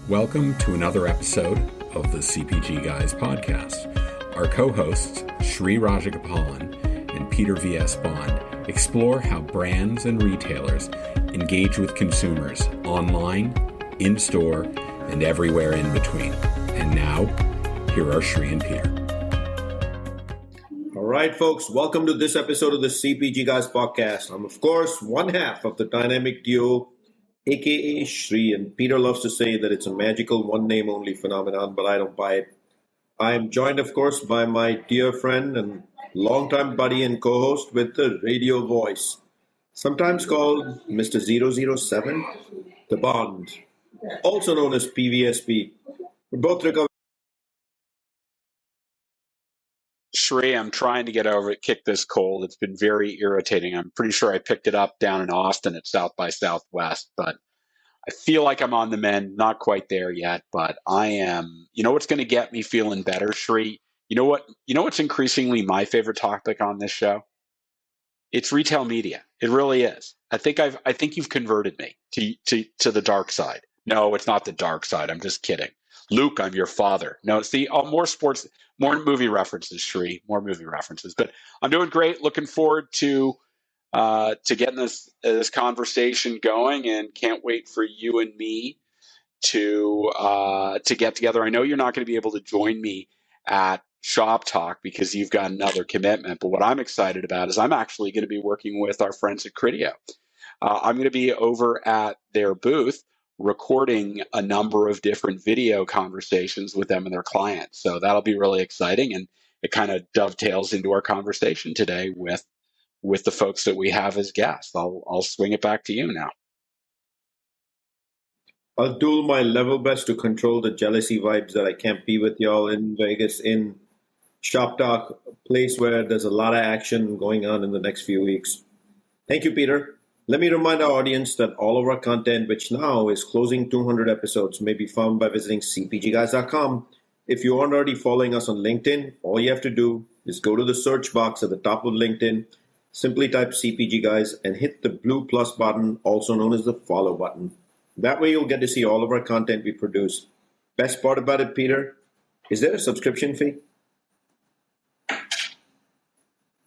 Welcome to another episode of the CPG Guys podcast. Our co-hosts, Sri Rajagopalan and Peter V.S. Bond, explore how brands and retailers engage with consumers online, in-store, and everywhere in between. And now, here are Sri and Peter. All right, folks, welcome to this episode of the CPG Guys podcast. I'm, of course, one half of the dynamic duo, aka Sri, and Peter loves to say that it's a magical one-name-only phenomenon, but I don't buy it. I am joined, of course, by my dear friend and longtime buddy and co-host with the radio voice, sometimes called Mr. 007, the Bond, also known as PVSP. We're both recovered. Sri, I'm trying to get over it, kick this cold. It's been very irritating. I'm pretty sure I picked it up down in Austin at South by Southwest, but I feel like I'm on the mend. Not quite there yet, but I am. You know what's going to get me feeling better, Sri? You know what? You know what's increasingly my favorite topic on this show? It's retail media. It really is. I think you've converted me to the dark side. No, it's not the dark side. I'm just kidding. Luke, I'm your father. No, see, more sports, more movie references, Sri, more movie references. But I'm doing great. Looking forward to getting this conversation going, and can't wait for you and me to get together. I know you're not going to be able to join me at Shop Talk because you've got another commitment. But what I'm excited about is I'm actually going to be working with our friends at Criteo. I'm going to be over at their booth, recording a number of different video conversations with them and their clients. So that'll be really exciting. And it kind of dovetails into our conversation today with the folks that we have as guests. I'll swing it back to you now. I'll do my level best to control the jealousy vibes that I can't be with y'all in Vegas in Shop Talk, a place where there's a lot of action going on in the next few weeks. Thank you, Peter. Let me remind our audience that all of our content, which now is closing 200 episodes, may be found by visiting cpgguys.com. If you aren't already following us on LinkedIn, all you have to do is go to the search box at the top of LinkedIn, simply type CPG Guys, and hit the blue plus button, also known as the follow button. That way you'll get to see all of our content we produce. Best part about it, Peter, is there a subscription fee?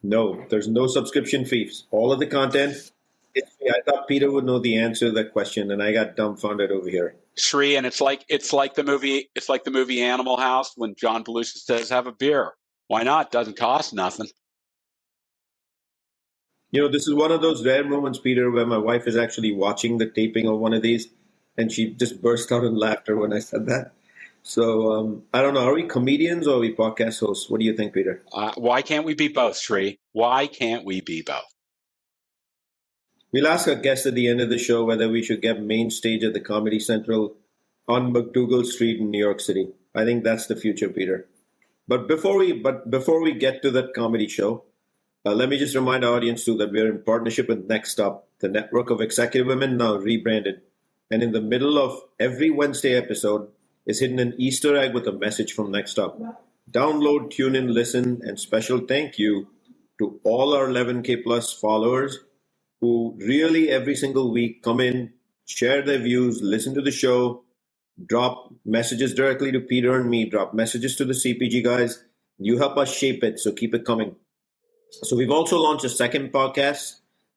No, there's no subscription fees. All of the content, I thought Peter would know the answer to that question, and I got dumbfounded over here. Sri, and it's like the movie Animal House when John Belushi says, "Have a beer." Why not? Doesn't cost nothing. You know, this is one of those rare moments, Peter, where my wife is actually watching the taping of one of these, and she just burst out in laughter when I said that. So I don't know. Are we comedians or are we podcast hosts? What do you think, Peter? Why can't we be both, Sri? Why can't we be both? We'll ask our guests at the end of the show whether we should get main stage at the Comedy Central on McDougal Street in New York City. I think that's the future, Peter. But before we get to that comedy show, let me just remind our audience too that we're in partnership with Next Up, the network of executive women now rebranded. And in the middle of every Wednesday episode is hidden an Easter egg with a message from Next Up. Download, tune in, listen, and special thank you to all our 11K plus followers who really every single week come in, share their views, listen to the show, drop messages directly to Peter and me, drop messages to the CPG Guys. You help us shape it, so keep it coming. So we've also launched a second podcast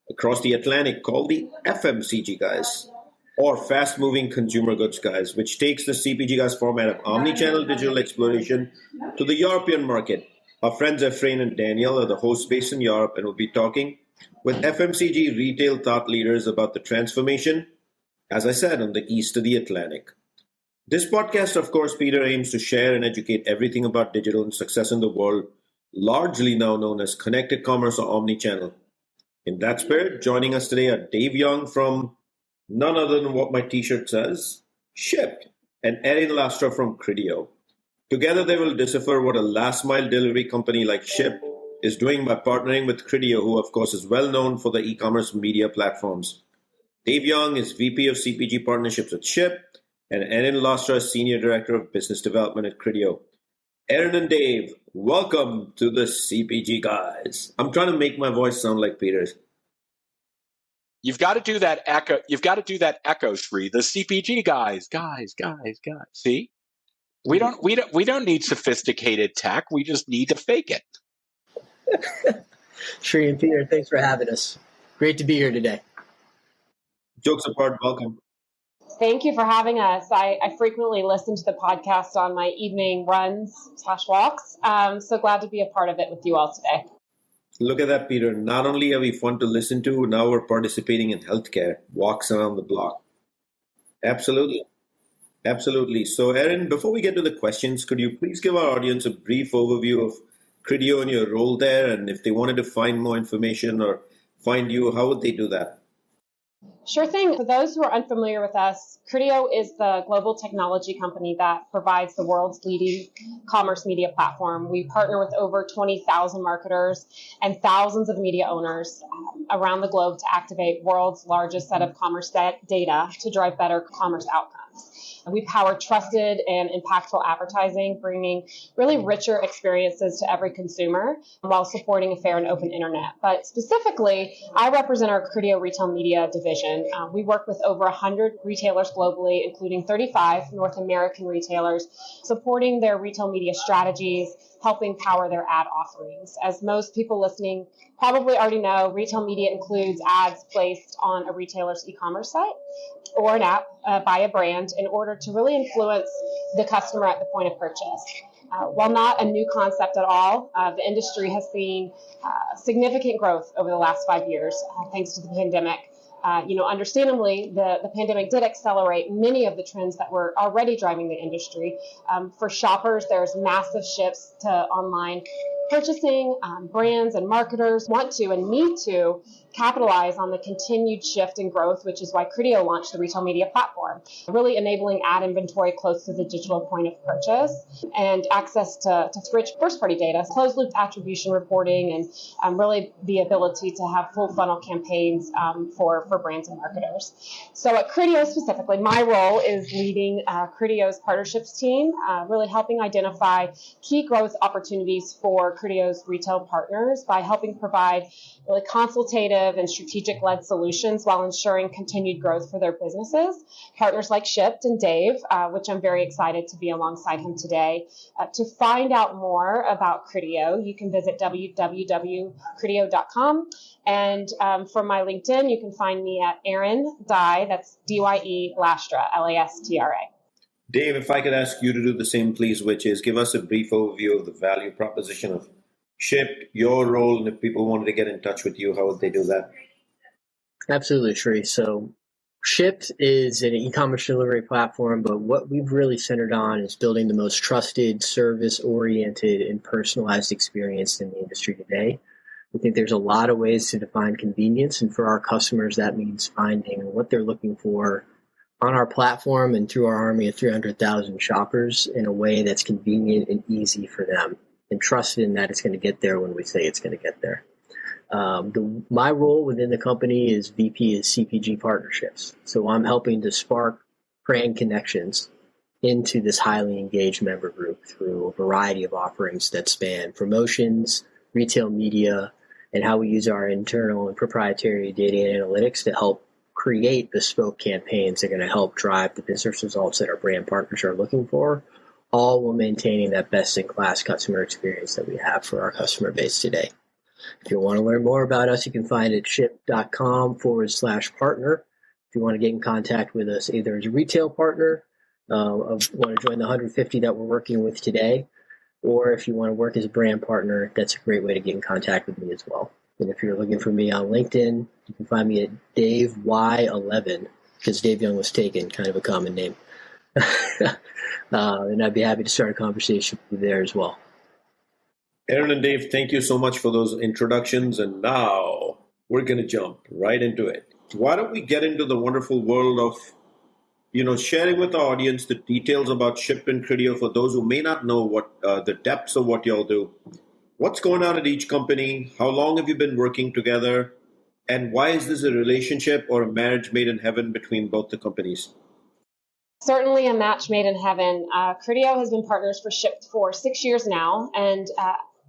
across the Atlantic called the FMCG Guys, or Fast Moving Consumer Goods Guys, which takes the CPG Guys format of omni-channel digital exploration to the European market. Our friends Efrain and Daniel are the hosts based in Europe and will be talking with FMCG retail thought leaders about the transformation, as I said, on the east of the Atlantic. This podcast, of course, Peter, aims to share and educate everything about digital and success in the world, largely now known as connected commerce or omnichannel. In that spirit, joining us today are Dave Young from none other than what my t-shirt says, Shipt, and Erin Lastra from Criteo. Together, they will decipher what a last-mile delivery company like Shipt is doing by partnering with Criteo, who, of course, is well known for the e-commerce media platforms. Dave Young is VP of CPG Partnerships at Shipt, and Erin Lastra is Senior Director of Business Development at Criteo. Erin and Dave, welcome to the CPG Guys. I'm trying to make my voice sound like Peter's. You've got to do that echo. You've got to do that echo, Sri. The CPG guys. See, we don't need sophisticated tech. We just need to fake it. Shri and Peter, thanks for having us. Great to be here today. Jokes apart, welcome. Thank you for having us. I frequently listen to the podcast on my evening runs/walks. So glad to be a part of it with you all today. Look at that, Peter. Not only are we fun to listen to, now we're participating in healthcare, walks around the block. Absolutely. Absolutely. So, Erin, before we get to the questions, could you please give our audience a brief overview of Criteo and your role there? And if they wanted to find more information or find you, how would they do that? Sure thing. For those who are unfamiliar with us, Criteo is the global technology company that provides the world's leading commerce media platform. We partner with over 20,000 marketers and thousands of media owners around the globe to activate world's largest set of commerce data to drive better commerce outcomes. We power trusted and impactful advertising, bringing really richer experiences to every consumer while supporting a fair and open internet. But specifically, I represent our Criteo Retail Media division. We work with over 100 retailers globally, including 35 North American retailers, supporting their retail media strategies, helping power their ad offerings. As most people listening probably already know, retail media includes ads placed on a retailer's e-commerce site or an app by a brand in order to really influence the customer at the point of purchase. While not a new concept at all, the industry has seen significant growth over the last 5 years, thanks to the pandemic. Understandably, the pandemic did accelerate many of the trends that were already driving the industry. For shoppers, there's massive shifts to online purchasing. Brands and marketers want to and need to capitalize on the continued shift in growth, which is why Criteo launched the retail media platform, really enabling ad inventory close to the digital point of purchase and access to rich first-party data, closed-loop attribution reporting, and really the ability to have full funnel campaigns for brands and marketers. So at Criteo specifically, my role is leading Criteo's partnerships team, really helping identify key growth opportunities for Criteo's retail partners by helping provide really consultative and strategic-led solutions while ensuring continued growth for their businesses. Partners like Shipt and Dave, which I'm very excited to be alongside him today. To find out more about Criteo, you can visit www.criteo.com. And for my LinkedIn, you can find me at Erin Dye, that's D-Y-E, Lastra, L-A-S-T-R-A. Dave, if I could ask you to do the same, please, which is give us a brief overview of the value proposition of Shipt, your role, and if people wanted to get in touch with you, how would they do that? Absolutely, Shri. So Shipt is an e-commerce delivery platform, but what we've really centered on is building the most trusted, service-oriented, and personalized experience in the industry today. We think there's a lot of ways to define convenience, and for our customers, that means finding what they're looking for on our platform and through our army of 300,000 shoppers in a way that's convenient and easy for them, and trusted in that it's going to get there when we say it's going to get there. My role within the company is VP of CPG partnerships. So I'm helping to spark brand connections into this highly engaged member group through a variety of offerings that span promotions, retail media, and how we use our internal and proprietary data and analytics to help create bespoke campaigns that are going to help drive the business results that our brand partners are looking for, all while maintaining that best-in-class customer experience that we have for our customer base today. If you want to learn more about us, you can find it at shipt.com/partner. If you want to get in contact with us either as a retail partner, want to join the 150 that we're working with today, or if you want to work as a brand partner, that's a great way to get in contact with me as well. And if you're looking for me on LinkedIn, you can find me at Dave Y11, because Dave Young was taken, kind of a common name. And I'd be happy to start a conversation with you there as well. Erin and Dave, thank you so much for those introductions. And now we're going to jump right into it. Why don't we get into the wonderful world of, sharing with our audience the details about Shipt and Criteo for those who may not know what the depths of what y'all do. What's going on at each company? How long have you been working together? And why is this a relationship or a marriage made in heaven between both the companies? Certainly a match made in heaven. Criteo has been partners for Shipt for 6 years now, and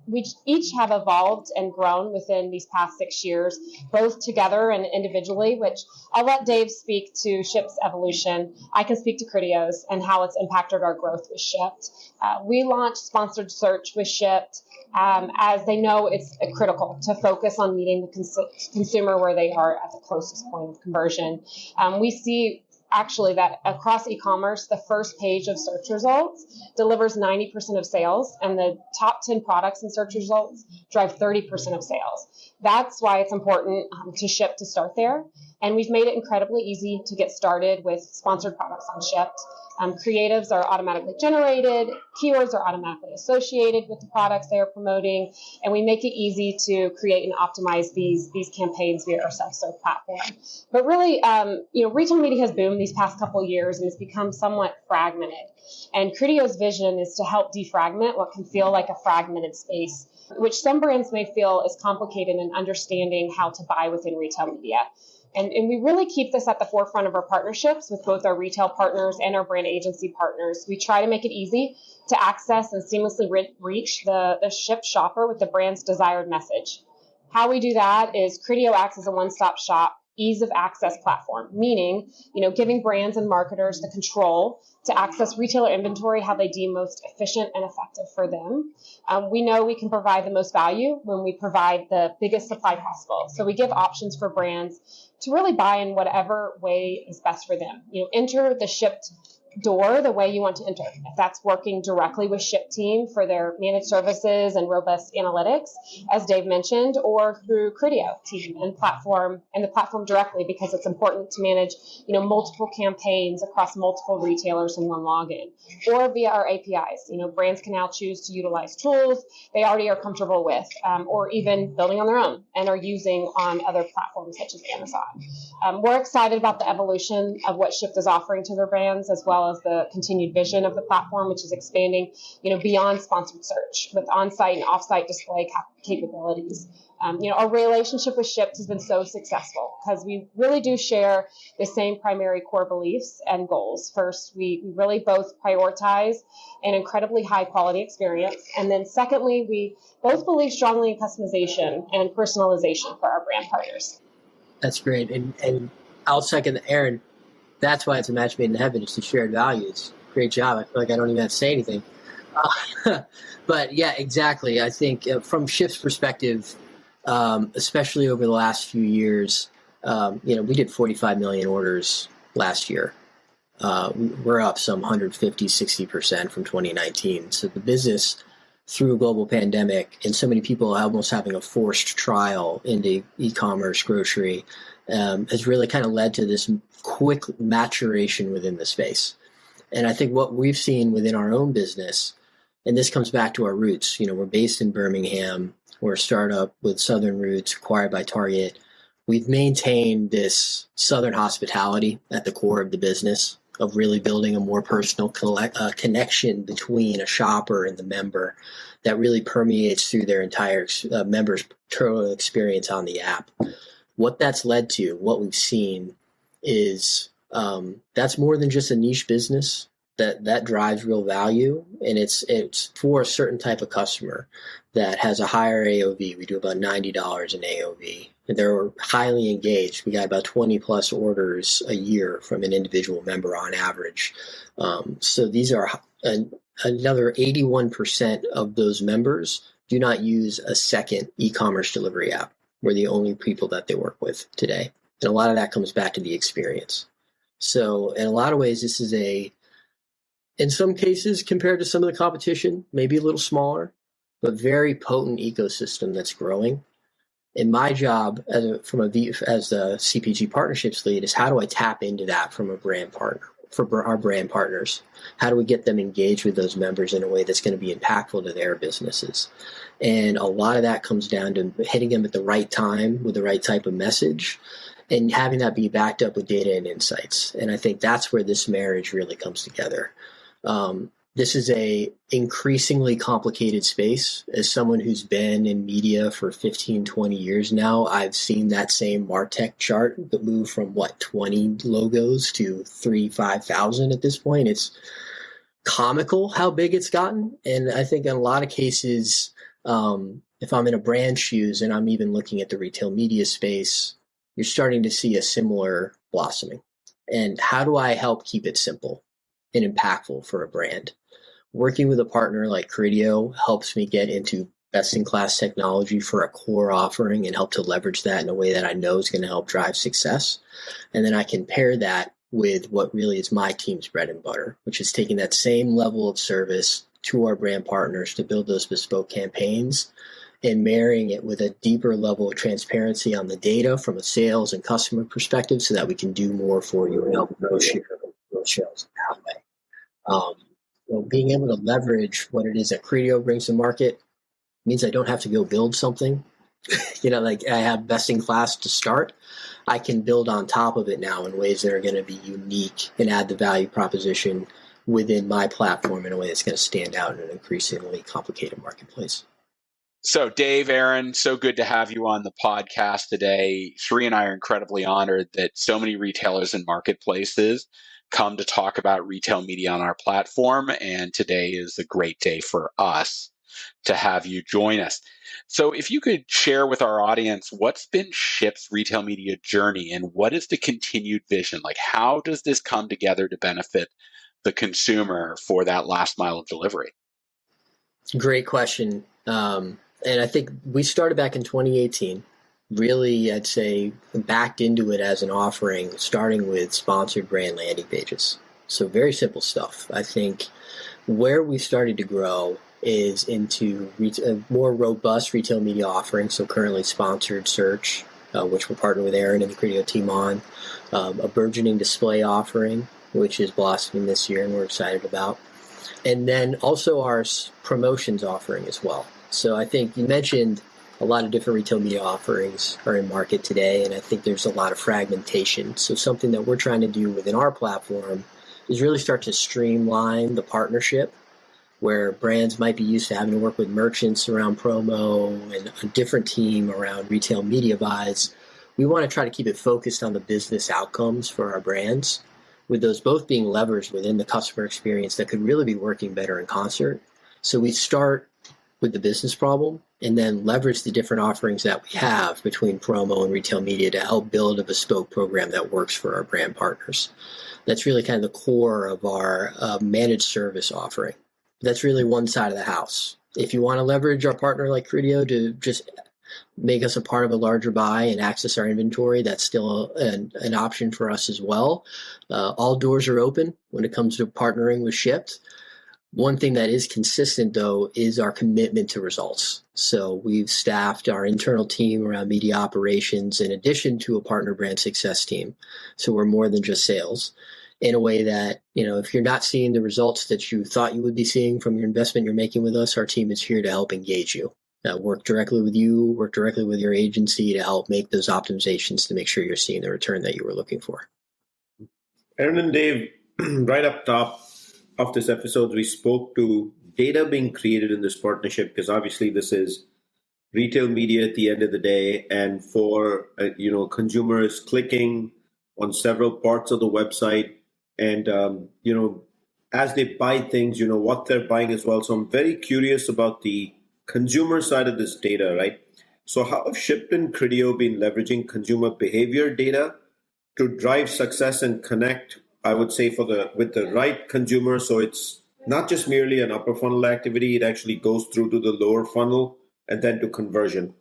we each have evolved and grown within these past 6 years, both together and individually, which I'll let Dave speak to Shipt's evolution. I can speak to Criteo's and how it's impacted our growth with Shipt. We launched sponsored search with Shipt as they know it's critical to focus on meeting the consumer where they are at the closest point of conversion. We see actually that across e-commerce, the first page of search results delivers 90% of sales, and the top 10 products in search results drive 30% of sales. That's why it's important to Shipt to start there. And we've made it incredibly easy to get started with sponsored products on Shipt. Creatives are automatically generated, keywords are automatically associated with the products they are promoting, and we make it easy to create and optimize these campaigns via our self-serve platform. But really, retail media has boomed these past couple of years and it's become somewhat fragmented. And Criteo's vision is to help defragment what can feel like a fragmented space, which some brands may feel is complicated in understanding how to buy within retail media. And we really keep this at the forefront of our partnerships with both our retail partners and our brand agency partners. We try to make it easy to access and seamlessly reach the Shipt shopper with the brand's desired message. How we do that is Criteo acts as a one-stop shop, ease of access platform, meaning, giving brands and marketers the control to access retailer inventory how they deem most efficient and effective for them. We know we can provide the most value when we provide the biggest supply possible. So we give options for brands to really buy in whatever way is best for them. Enter the Shipt door the way you want to enter. If that's working directly with Shipt team for their managed services and robust analytics, as Dave mentioned, or through Criteo team and the platform directly, because it's important to manage, multiple campaigns across multiple retailers in one login, or via our APIs. Brands can now choose to utilize tools they already are comfortable with, or even building on their own and are using on other platforms such as Amazon. We're excited about the evolution of what Shipt is offering to their brands, as well as the continued vision of the platform, which is expanding, beyond sponsored search with on-site and off-site display capabilities. Our relationship with Shipt has been so successful because we really do share the same primary core beliefs and goals. First, we really both prioritize an incredibly high quality experience. And then secondly, we both believe strongly in customization and personalization for our brand partners. That's great. And I'll second Erin. That's why it's a match made in heaven. It's the shared values. Great job. I feel like I don't even have to say anything. But yeah, exactly. I think from Shipt's perspective, especially over the last few years, we did 45 million orders last year. We're up some 150, 60% from 2019. So the business, through a global pandemic and so many people almost having a forced trial into e-commerce, grocery, has really kind of led to this quick maturation within the space. And I think what we've seen within our own business, and this comes back to our roots, we're based in Birmingham. We're a startup with Southern roots acquired by Target. We've maintained this Southern hospitality at the core of the business, of really building a more personal connection between a shopper and the member that really permeates through their entire member's total experience on the app. What that's led to, what we've seen is that's more than just a niche business that drives real value. And it's for a certain type of customer that has a higher AOV. We do about $90 in AOV. And they're highly engaged. We got about 20 plus orders a year from an individual member on average. So these are another 81% of those members do not use a second e-commerce delivery app. We're the only people that they work with today. And a lot of that comes back to the experience. So in a lot of ways, this is in some cases, compared to some of the competition, maybe a little smaller, but very potent ecosystem that's growing. And my job as the CPG partnerships lead is how do I tap into that from a brand partner, for our brand partners? How do we get them engaged with those members in a way that's going to be impactful to their businesses? And a lot of that comes down to hitting them at the right time with the right type of message and having that be backed up with data and insights. And I think that's where this marriage really comes together. This is a increasingly complicated space. As someone who's been in media for 15, 20 years now, I've seen that same MarTech chart that move from 20 logos to 5,000 at this point. It's comical how big it's gotten. And I think in a lot of cases, If I'm in a brand shoes and I'm even looking at the retail media space, you're starting to see a similar blossoming. And how do I help keep it simple and impactful for a brand? Working with a partner like Criteo helps me get into best-in-class technology for a core offering and help to leverage that in a way that I know is going to help drive success. And then I can pair that with what really is my team's bread and butter, which is taking that same level of service to our brand partners to build those bespoke campaigns and marrying it with a deeper level of transparency on the data from a sales and customer perspective so that we can do more for you and help grow sales that way. Being able to leverage what it is that Criteo brings to market means I don't have to go build something. Like I have best in class to start. I can build on top of it now in ways that are going to be unique and add the value proposition within my platform in a way that's going to stand out in an increasingly complicated marketplace. So Dave, Erin, so good to have you on the podcast today. Shri and I are incredibly honored that so many retailers and marketplaces come to talk about retail media on our platform. And today is a great day for us to have you join us. So if you could share with our audience, what's been Shipt's retail media journey and what is the continued vision? Like, how does this come together to benefit the consumer for that last mile of delivery? Great question. And I think we started back in 2018. Really, I'd say backed into it as an offering, starting with sponsored brand landing pages. So very simple stuff. I think where we started to grow is into a more robust retail media offering. So currently sponsored search, which we're partnered with Erin and the Criteo team on, a burgeoning display offering, which is blossoming this year and we're excited about. And then also our promotions offering as well. So I think you mentioned a lot of different retail media offerings are in market today, and I think there's a lot of fragmentation. So something that we're trying to do within our platform is really start to streamline the partnership where brands might be used to having to work with merchants around promo and a different team around retail media buys. We want to try to keep it focused on the business outcomes for our brands, with those both being levers within the customer experience that could really be working better in concert. So we start with the business problem and then leverage the different offerings that we have between promo and retail media to help build a bespoke program that works for our brand partners. That's really kind of the core of our managed service offering. That's really one side of the house. If you want to leverage our partner like Criteo to just make us a part of a larger buy and access our inventory, that's still an option for us as well. All doors are open when it comes to partnering with Shipt. One thing that is consistent, though, is our commitment to results. So we've staffed our internal team around media operations in addition to a partner brand success team. So we're more than just sales in a way that, if you're not seeing the results that you thought you would be seeing from your investment you're making with us, our team is here to help engage you. Work directly with you, work directly with your agency to help make those optimizations to make sure you're seeing the return that you were looking for. Erin and Dave, right up top of this episode, we spoke to data being created in this partnership because obviously this is retail media at the end of the day, and for consumers clicking on several parts of the website and as they buy things, what they're buying as well. So I'm very curious about the consumer side of this data, right? So how have Shipt and Criteo been leveraging consumer behavior data to drive success and connect, I would say, with the right consumer? So it's not just merely an upper funnel activity, it actually goes through to the lower funnel and then to conversion.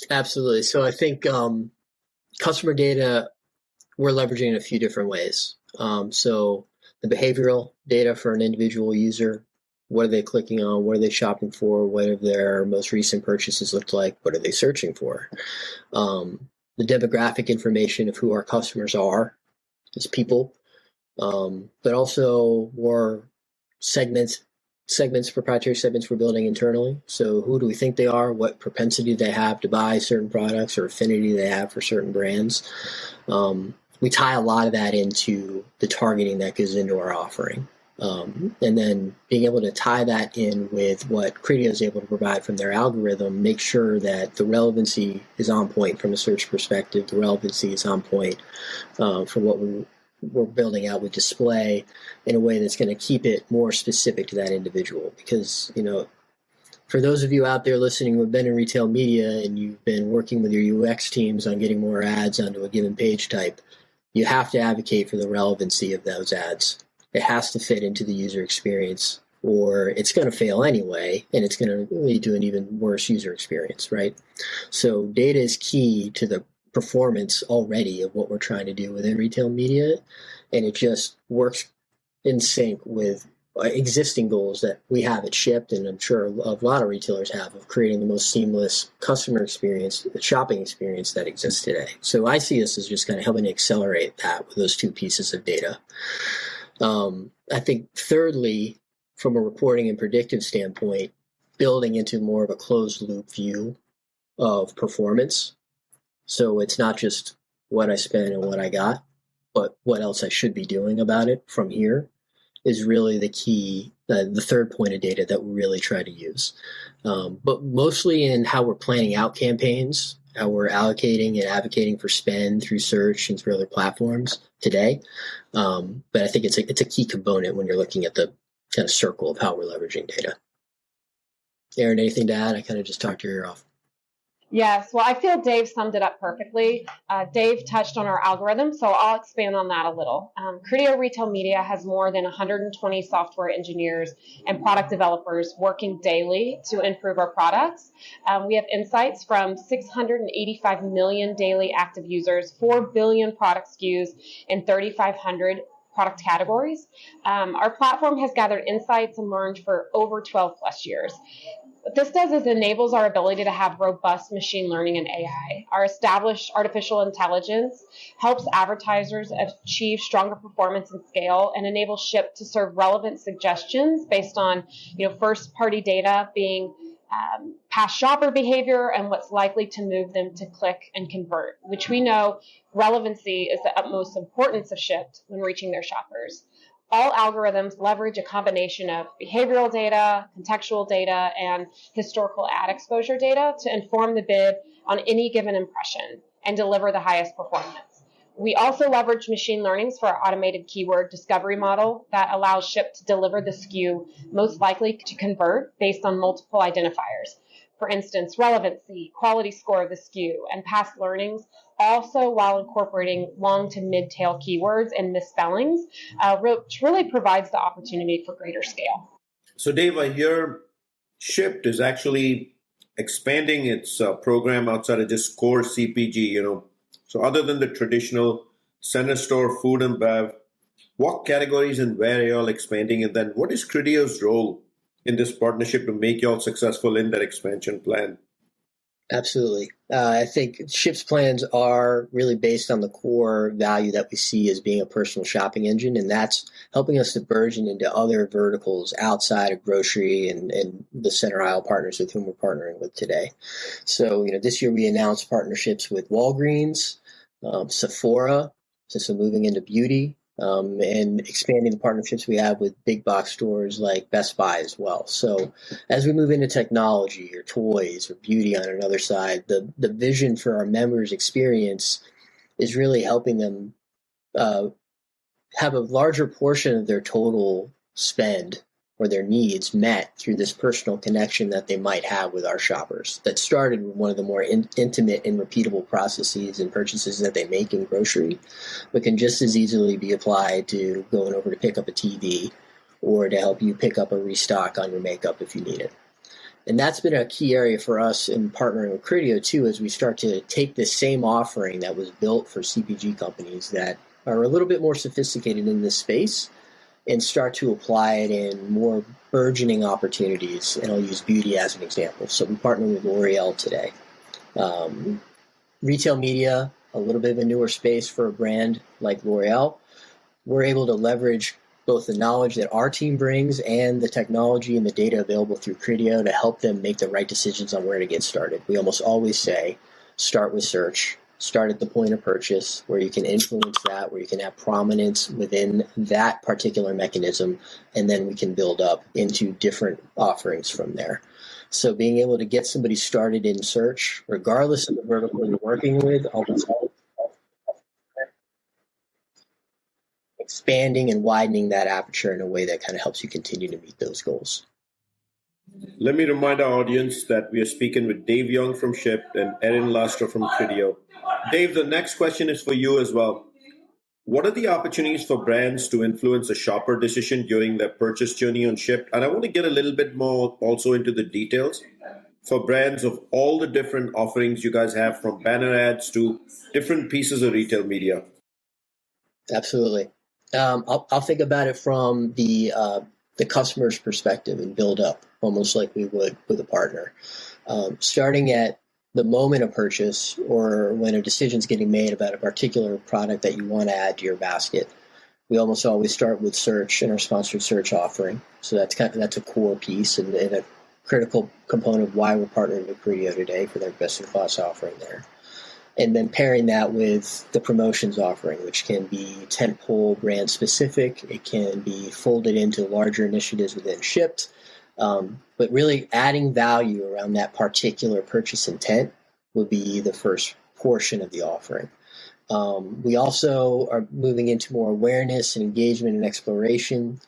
Absolutely. So I think customer data, we're leveraging in a few different ways. So the behavioral data for an individual user, what are they clicking on? What are they shopping for? What have their most recent purchases looked like? What are they searching for? The demographic information of who our customers are as people, but also more proprietary segments we're building internally. So who do we think they are? What propensity they have to buy certain products or affinity they have for certain brands? We tie a lot of that into the targeting that goes into our offering. And then being able to tie that in with what Criteo is able to provide from their algorithm, make sure that the relevancy is on point from a search perspective, the relevancy is on point for what we're building out with display in a way that's going to keep it more specific to that individual. Because, for those of you out there listening who have been in retail media and you've been working with your UX teams on getting more ads onto a given page type, you have to advocate for the relevancy of those ads. It has to fit into the user experience, or it's going to fail anyway, and it's going to lead to an even worse user experience, right? So data is key to the performance already of what we're trying to do within retail media, and it just works in sync with existing goals that we have at Shipt, and I'm sure a lot of retailers have, of creating the most seamless customer experience, the shopping experience that exists today. So I see this as just kind of helping to accelerate that with those two pieces of data. I think thirdly, from a reporting and predictive standpoint, building into more of a closed loop view of performance. So it's not just what I spent and what I got, but what else I should be doing about it from here is really the key, the third point of data that we really try to use. But mostly in how we're planning out campaigns, how we're allocating and advocating for spend through search and through other platforms today. But I think it's a key component when you're looking at the kind of circle of how we're leveraging data. Erin, anything to add? I kind of just talked your ear off. Yes, well, I feel Dave summed it up perfectly. Dave touched on our algorithm, so I'll expand on that a little. Criteo Retail Media has more than 120 software engineers and product developers working daily to improve our products. We have insights from 685 million daily active users, 4 billion product SKUs, and 3,500 product categories. Our platform has gathered insights and learned for over 12 plus years. What this does is enables our ability to have robust machine learning and AI. Our established artificial intelligence helps advertisers achieve stronger performance and scale, and enables Shipt to serve relevant suggestions based on, first-party data being past shopper behavior and what's likely to move them to click and convert, which we know relevancy is the utmost importance of Shipt when reaching their shoppers. All algorithms leverage a combination of behavioral data, contextual data, and historical ad exposure data to inform the bid on any given impression and deliver the highest performance. We also leverage machine learnings for our automated keyword discovery model that allows Shipt to deliver the SKU most likely to convert based on multiple identifiers. For instance, relevancy, quality score of the SKU, and past learnings, also while incorporating long to mid-tail keywords and misspellings, which really provides the opportunity for greater scale. So Dave, I hear Shipt is actually expanding its program outside of just core CPG, So other than the traditional center store food and bev, what categories and where are y'all expanding? And then what is Criteo's role in this partnership to make y'all successful in that expansion plan? Absolutely. I think Shipt's plans are really based on the core value that we see as being a personal shopping engine, and that's helping us to burgeon into other verticals outside of grocery and the center aisle partners with whom we're partnering with today. So, this year we announced partnerships with Walgreens, Sephora, so moving into beauty, and expanding the partnerships we have with big box stores like Best Buy as well. So as we move into technology or toys or beauty on another side, the vision for our members' experience is really helping them have a larger portion of their total spend or their needs met through this personal connection that they might have with our shoppers that started with one of the more intimate and repeatable processes and purchases that they make in grocery, but can just as easily be applied to going over to pick up a TV or to help you pick up a restock on your makeup if you need it. And that's been a key area for us in partnering with Criteo too, as we start to take this same offering that was built for CPG companies that are a little bit more sophisticated in this space and start to apply it in more burgeoning opportunities. And I'll use beauty as an example. So we partner with L'Oreal today. Retail media, a little bit of a newer space for a brand like L'Oreal. We're able to leverage both the knowledge that our team brings and the technology and the data available through Criteo to help them make the right decisions on where to get started. We almost always say, start with search. Start at the point of purchase where you can influence that, where you can have prominence within that particular mechanism, and then we can build up into different offerings from there. So being able to get somebody started in search, regardless of the vertical you're working with, expanding and widening that aperture in a way that kind of helps you continue to meet those goals. Let me remind our audience that we are speaking with Dave Young from Shipt and Erin Lastra from Criteo. Dave, the next question is for you as well. What are the opportunities for brands to influence a shopper decision during their purchase journey on Shipt? And I want to get a little bit more also into the details for brands of all the different offerings you guys have, from banner ads to different pieces of retail media. Absolutely. I'll think about it from the customer's perspective and build up almost like we would with a partner. Starting at the moment of purchase or when a decision's getting made about a particular product that you want to add to your basket, we almost always start with search and our sponsored search offering. So that's a core piece and a critical component of why we're partnering with Criteo today for their best-in-class offering there. And then pairing that with the promotions offering, which can be tentpole brand specific. It can be folded into larger initiatives within Shipt. But really adding value around that particular purchase intent would be the first portion of the offering. We also are moving into more awareness and engagement and exploration,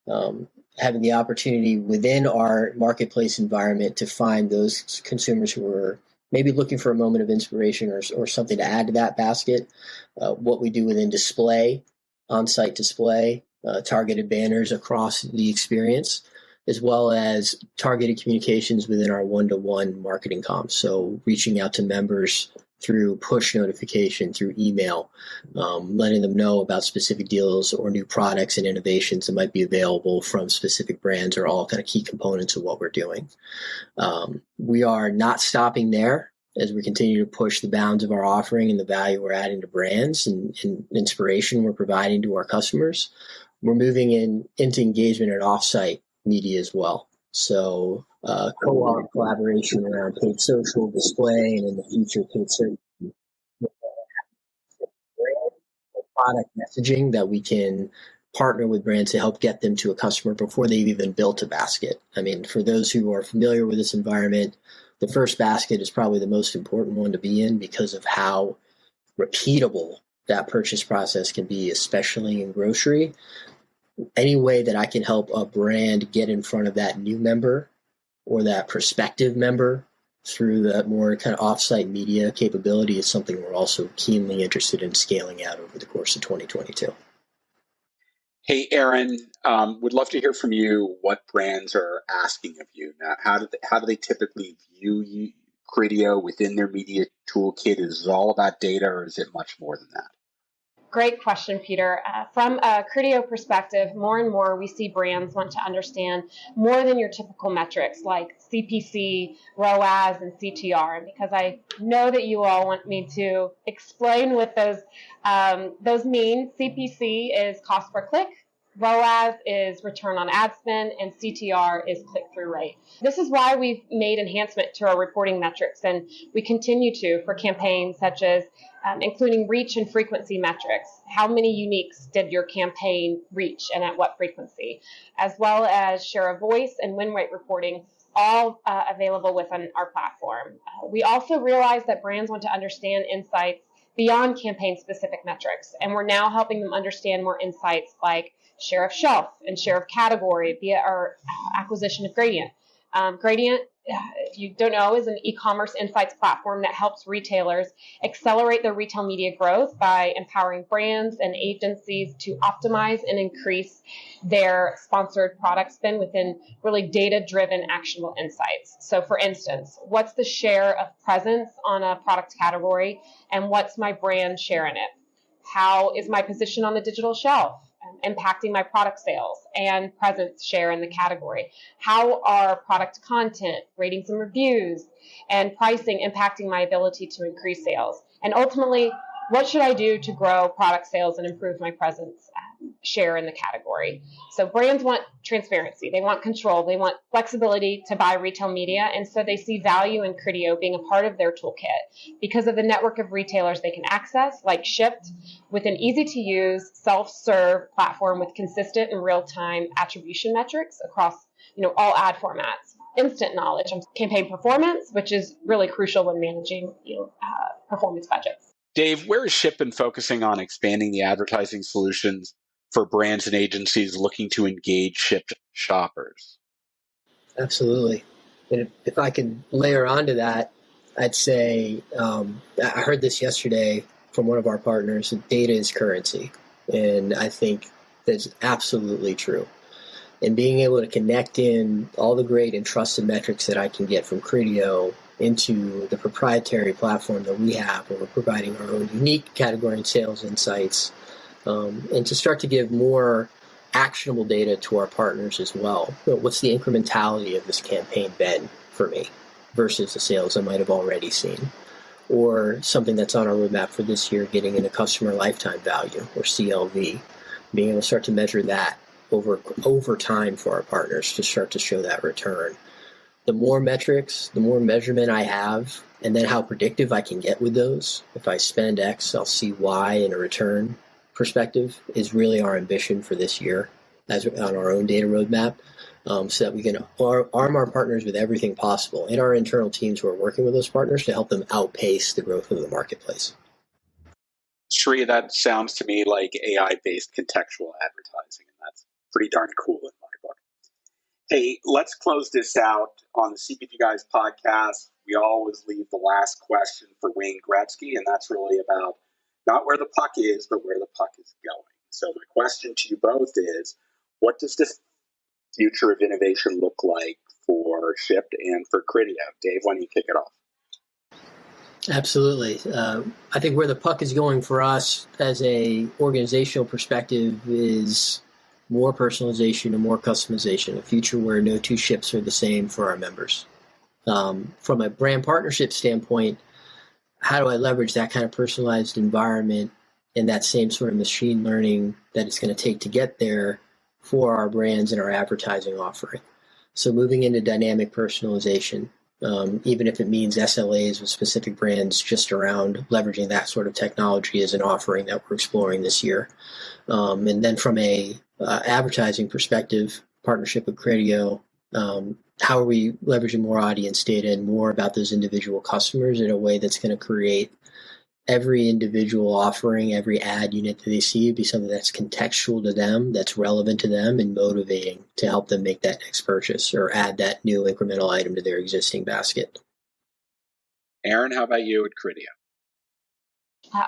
having the opportunity within our marketplace environment to find those consumers who are maybe looking for a moment of inspiration or something to add to that basket. What we do within display, on-site display, targeted banners across the experience, as well as targeted communications within our one-to-one marketing comms. So reaching out to members through push notification, through email, letting them know about specific deals or new products and innovations that might be available from specific brands are all kind of key components of what we're doing. We are not stopping there as we continue to push the bounds of our offering and the value we're adding to brands and inspiration we're providing to our customers. We're moving into engagement and offsite media as well. So co-op collaboration around paid social display and in the future paid search product messaging that we can partner with brands to help get them to a customer before they've even built a basket. I mean, for those who are familiar with this environment, the first basket is probably the most important one to be in because of how repeatable that purchase process can be, especially in grocery. Any way that I can help a brand get in front of that new member or that prospective member through that more kind of offsite media capability is something we're also keenly interested in scaling out over the course of 2022. Hey, Erin, would love to hear from you what brands are asking of you. Now, how do they typically view Criteo within their media toolkit? Is it all about data or is it much more than that? Great question, Peter. From a Criteo perspective, more and more we see brands want to understand more than your typical metrics like CPC, ROAS, and CTR. And because I know that you all want me to explain what those mean, CPC is cost per click, ROAS is return on ad spend, and CTR is click-through rate. This is why we've made enhancement to our reporting metrics, and we continue to for campaigns such as including reach and frequency metrics. How many uniques did your campaign reach and at what frequency? As well as share of voice and win rate reporting, all available within our platform. We also realize that brands want to understand insights beyond campaign-specific metrics, and we're now helping them understand more insights like share of shelf and share of category via our acquisition of Gradient. Gradient, if you don't know, is an e-commerce insights platform that helps retailers accelerate their retail media growth by empowering brands and agencies to optimize and increase their sponsored product spend within really data-driven actionable insights. So for instance, what's the share of presence on a product category and what's my brand share in it? How is my position on the digital shelf impacting my product sales and presence share in the category? How are product content, ratings and reviews, and pricing impacting my ability to increase sales? And ultimately, what should I do to grow product sales and improve my presence share in the category? So brands want transparency. They want control. They want flexibility to buy retail media. And so they see value in Criteo being a part of their toolkit because of the network of retailers they can access, like Shipt, with an easy-to-use, self-serve platform with consistent and real-time attribution metrics across all ad formats. Instant knowledge on campaign performance, which is really crucial when managing performance budgets. Dave, where is Shipt been focusing on expanding the advertising solutions for brands and agencies looking to engage Shipt shoppers? Absolutely. And if I could layer onto that, I'd say I heard this yesterday from one of our partners, that data is currency. And I think that's absolutely true. And being able to connect in all the great and trusted metrics that I can get from Criteo into the proprietary platform that we have, where we're providing our own unique category and sales insights, and to start to give more actionable data to our partners as well. What's the incrementality of this campaign been for me versus the sales I might have already seen? Or something that's on our roadmap for this year, getting into customer lifetime value, or CLV, being able to start to measure that over time for our partners to start to show that return. The more metrics, the more measurement I have, and then how predictive I can get with those. If I spend X, I'll see Y in a return perspective, is really our ambition for this year as on our own data roadmap, so that we can arm our partners with everything possible and our internal teams who are working with those partners to help them outpace the growth of the marketplace. Shri, that sounds to me like AI-based contextual advertising, and that's pretty darn cool in my book. Hey, let's close this out on the CPG Guys podcast. We always leave the last question for Wayne Gretzky, and that's really about not where the puck is, but where the puck is going. So my question to you both is, what does this future of innovation look like for Shipt and for Criteo? Dave, why don't you kick it off? Absolutely. I think where the puck is going for us as a organizational perspective is more personalization and more customization, a future where no two ships are the same for our members. From a brand partnership standpoint, how do I leverage that kind of personalized environment and that same sort of machine learning that it's going to take to get there for our brands and our advertising offering? So moving into dynamic personalization, even if it means SLAs with specific brands, just around leveraging that sort of technology as an offering that we're exploring this year. And then from a advertising perspective, partnership with Criteo, how are we leveraging more audience data and more about those individual customers in a way that's going to create every individual offering, every ad unit that they see be something that's contextual to them, that's relevant to them, and motivating to help them make that next purchase or add that new incremental item to their existing basket. Erin, how about you at Criteo?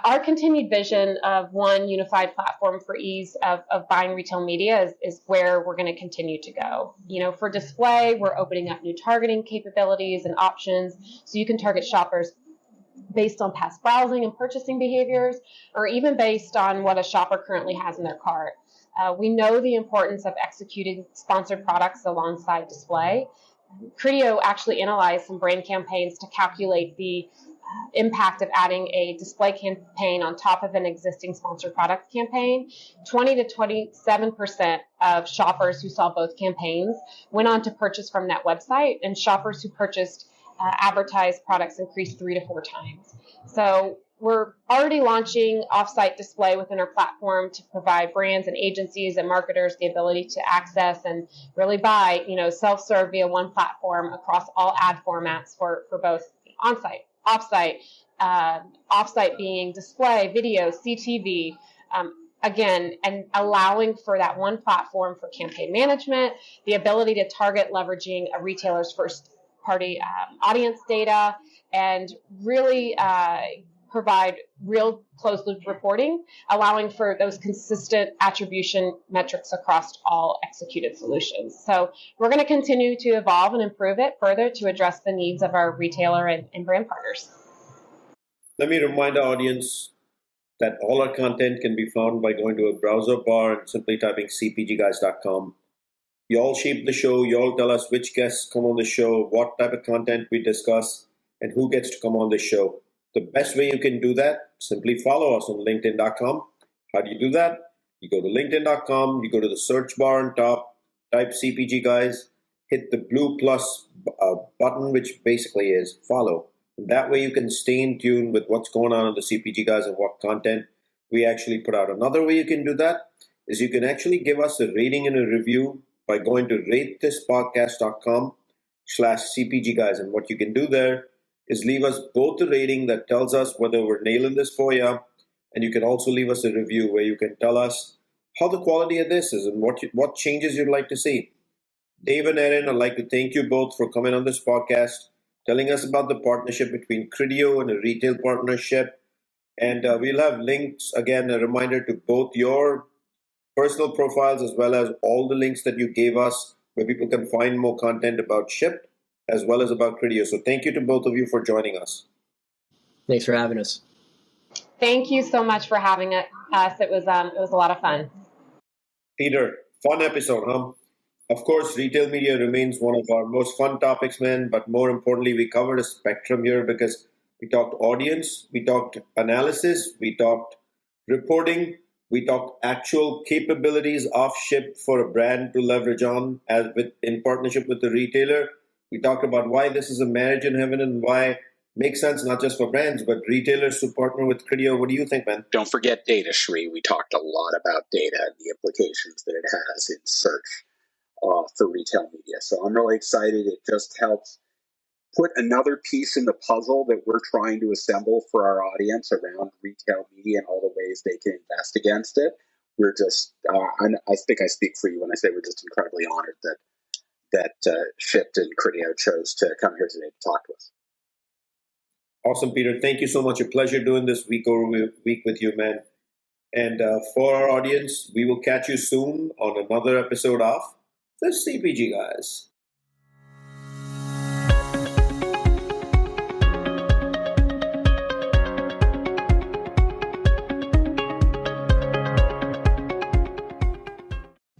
Our continued vision of one unified platform for ease of buying retail media is where we're going to continue to go. For display, we're opening up new targeting capabilities and options so you can target shoppers based on past browsing and purchasing behaviors, or even based on what a shopper currently has in their cart. We know the importance of executing sponsored products alongside display. Criteo actually analyzed some brand campaigns to calculate the impact of adding a display campaign on top of an existing sponsored product campaign. 20 to 27% of shoppers who saw both campaigns went on to purchase from that website, and shoppers who purchased advertised products increased 3 to 4 times. So we're already launching offsite display within our platform to provide brands and agencies and marketers the ability to access and really buy, self-serve via one platform across all ad formats for both on-site, off-site, off-site being display, video, CTV, again, and allowing for that one platform for campaign management, the ability to target leveraging a retailer's first-party audience data, and really provide real closed-loop reporting, allowing for those consistent attribution metrics across all executed solutions. So we're going to continue to evolve and improve it further to address the needs of our retailer and brand partners. Let me remind our audience that all our content can be found by going to a browser bar and simply typing cpgguys.com. You all shape the show. You all tell us which guests come on the show, what type of content we discuss, and who gets to come on the show. The best way you can do that, simply follow us on linkedin.com. How do you do that? You go to linkedin.com, you go to the search bar on top, type CPG Guys, hit the blue plus button, which basically is follow. And that way you can stay in tune with what's going on in the CPG Guys and what content we actually put out. Another way you can do that is you can actually give us a rating and a review by going to ratethispodcast.com/CPG Guys. And what you can do there is leave us both a rating that tells us whether we're nailing this for you, and you can also leave us a review where you can tell us how the quality of this is and what changes you'd like to see. Dave and Erin, I'd like to thank you both for coming on this podcast, telling us about the partnership between Criteo and a retail partnership. And we'll have links, again, a reminder to both your personal profiles as well as all the links that you gave us where people can find more content about Shipt as well as about Criteo. So thank you to both of you for joining us. Thanks for having us. Thank you so much for having us. It was a lot of fun. Peter, fun episode, huh? Of course, retail media remains one of our most fun topics, man. But more importantly, we covered a spectrum here because we talked audience, we talked analysis, we talked reporting, we talked actual capabilities of Shipt for a brand to leverage on in partnership with the retailer. We talked about why this is a marriage in heaven and why it makes sense not just for brands, but retailers to partner with Criteo. What do you think, man? Don't forget data, Shri. We talked a lot about data and the implications that it has in search for retail media. So I'm really excited. It just helps put another piece in the puzzle that we're trying to assemble for our audience around retail media and all the ways they can invest against it. We're just, I think I speak for you when I say we're just incredibly honored that Shipt and Criteo chose to come here today to talk to us. Awesome, Peter. Thank you so much. A pleasure doing this week over week with you, man. And for our audience, we will catch you soon on another episode of the CPG Guys.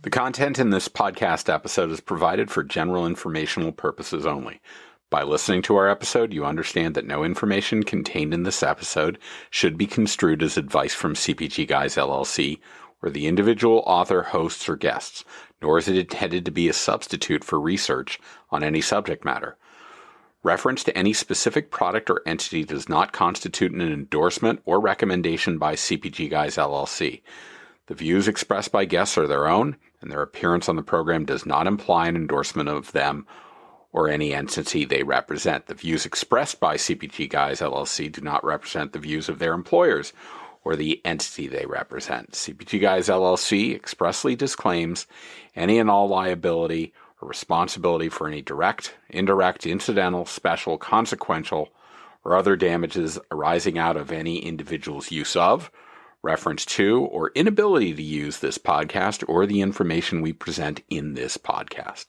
The content in this podcast episode is provided for general informational purposes only. By listening to our episode, you understand that no information contained in this episode should be construed as advice from CPG Guys LLC or the individual author, hosts, or guests, nor is it intended to be a substitute for research on any subject matter. Reference to any specific product or entity does not constitute an endorsement or recommendation by CPG Guys LLC. The views expressed by guests are their own, and their appearance on the program does not imply an endorsement of them or any entity they represent. The views expressed by CPG Guys LLC do not represent the views of their employers or the entity they represent. CPG Guys LLC expressly disclaims any and all liability or responsibility for any direct, indirect, incidental, special, consequential, or other damages arising out of any individual's use of, reference to, or inability to use this podcast or the information we present in this podcast.